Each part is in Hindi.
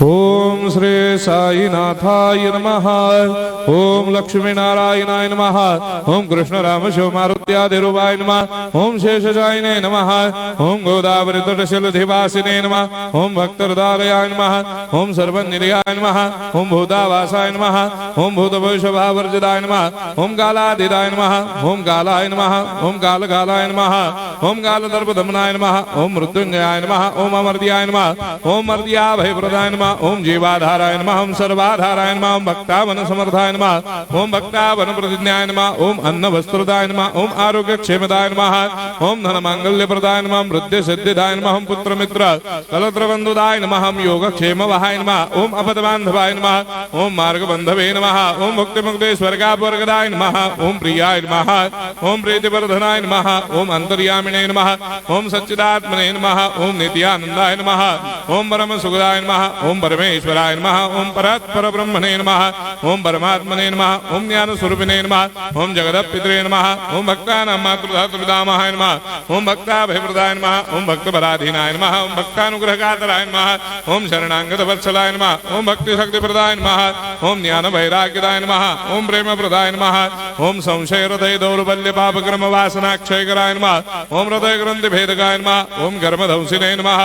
ओम श्री साईनाथाय नमः। ओम लक्ष्मी नारायणाय नमः। ओम कृष्ण राम शिव मारुत्यादिरूपाय नमः। ओम शेषशायिने नमः। ओम गोदावरी तटशिलधिवासिने नमः। ओम भक्तहृदयाय नमः। ओम सर्वनिलयाय नमः। ओम भूतावासाय नमः। ओम भूतभविष्यभावर्जिताय नमः। ओम कालाधीताय नमः। ओम कालाय नमः। ओम कालकालाय नमः। ओम कालदर्पदमनाय नमः। ओम मृत्युंजयाय नमः। ओम अमर्त्याय नमः। ओम मर्त्याभयप्रदाय नमः। ओम जीवाधाराय नमः। ओम सर्वाधाराय नमः। ओम भक्तावन समर्थाय नमः। ओम भक्तावन प्रतिज्ञाय नमः। ओम अन्न वस्त्रदाय नमः। ओम आरोग्य क्षेमदाय नमः। ओम धन मांगल्य प्रदाय नमः। ओम वृद्धि सिद्धिदाय नमः। ओम पुत्र मित्र कलत्र बंधुदाय नमः। ओम योग क्षेम वहाय नमः। ओम अपद बांधवाय नमः। ओम मार्ग बंधवे नमः। ओम मुक्ति मुक्ति स्वर्गापवर्गदाय नमः। ओम प्रियाय नमः। ओम प्रीतिवर्धनाय नमः। ओम अंतर्यामिने नमः। ओम सच्चिदात्मने नमः। ओम नित्यानंदाय नमः। ओम परम सुखदाय नमः। ओम परमेश्वराय नमः। ओम परात्पर ब्रह्मणे नमः। ओम परमात्मने नमः। ओम ज्ञान स्वरूपिणे नमः। ओम जगदपितरे नमः। ओम भक्तानां मातृधातुपितामहाय नमः। ओम भक्ताभयप्रदाय नमः। ओम भक्तपराधीनाय नमः। ओम भक्तानुग्रहकातराय नमः। ओम शरणागत वत्सलाय नमः। ओम भक्ति शक्ति प्रदाय नमः। ओम ज्ञान वैराग्यदाय नमः। ओम प्रेम प्रदाय नमः। ओम संशय हृदय दौर्बल्य पाप कर्म वासना क्षयकराय नमः। ओम हृदय ग्रंथि भेदकाय नमः। ओम कर्मधंसिने नमः।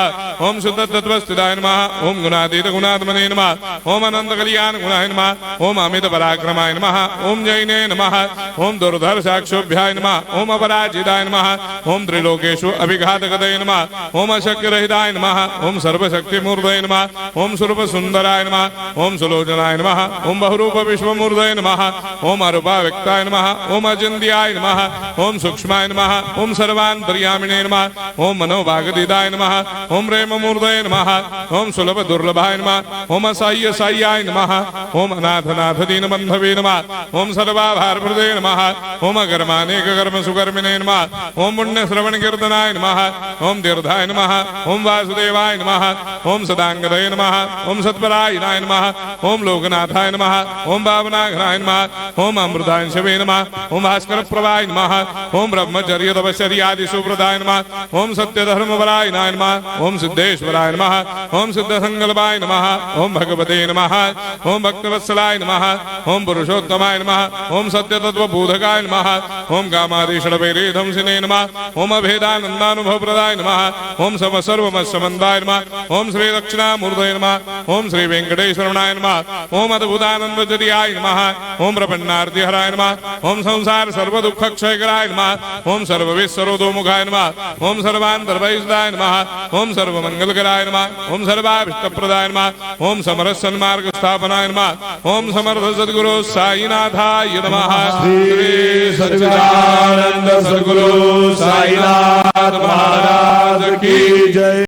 ओम शुद्ध तत्वस्थिताय नमः। ओम गुणातीत गुणात्मने नमः। ओम अनंत कल्याण गुणाय नमः। ओम अमित पराक्रमाय नमः। ओम जैने नमः। ओम दुर्धर्षाक्षोभ्याय नमः। ओम अपराजिताय नमः। ओम त्रिलोकेषु अभिघातगतये नमः। ओम अशक्य रहिताय नमः। ओम सर्वशक्तिमूर्तये नमः। ओम स्वरूप सुंदराय नमः। ओम सुलोचनाय नमः। ओम बहुरूप विश्वमूर्तये नमः। ओम अरूपाव्यक्ताय नमः। ओम अचिन्त्याय नमः। ओम सूक्ष्माय नमः। ओम सर्वान्तर्यामिने नमः। ओम मनोभागदिदाय नमः। ओम प्रेममूर्तये नमः। ओम सुलभ दुर्लभाय नमः। ओम असाह्य साह्याय नमः। ओम अनाथनाथ दीनबन्धवे नमः। ओम सर्वाभारप्रदे नमः। ओम अकर्मानेक कर्म सुकर्मिणे नमः। ओम पुण्य श्रवण कीर्तनाय नमः। ओम तीर्थाय नमः। ओम वासुदेवाय नमः। ओम सदांगदये नमः। ओम सत्परायणाय नमः। ओम लोकनाथाय नमः। ओम भावनाघनाय नमः। ओम अमृतांशवे नमः। ओम भास्कर प्रभाय नमः। ओम ब्रह्मचर्य तपश्चर्यादि सुप्रदाय नमः। ओम सत्यधर्मपरायणाय नमः। ओम सिद्धेश्वराय नमः। ओम सिद्ध संकल्पाय नमः। ओम भगवते नमः। ओम भक्तवत्सलाय नमः। ओम पुरुषोत्तमाय नमः। ओम सत्यतत्त्वबोधकाय नमः। ओम कामादिषडवैरेधंसिने नमः। ओम अभेदानन्दानुभवप्रदाय नमः। ओम सर्वमस्समन्दाय नमः। ओम श्री दक्षिणामूर्तये नमः। ओम श्री वेंकटेश्वरनाय नमः। ओम अद्भुतानन्दजर्याय नमः। ओम प्रपन्नार्तिहराय नमः। ओम संसार सर्वदुःखक्षयकराय नमः। ओम सर्वविश्वरोधोमुखाय नमः। ओम सर्वान्तर्भयदाय नमः। ओम सर्वमंगलकराय नमः। ओम सर्वाभिष्टप्रदाय नमः। ओम समरस सन्मार्ग स्थापनाय नमः। ओम समर्थ सद्गुरु साईनाथाय नमः। श्री सच्चिदानंद सद्गुरु साईनाथ महाराज की जय।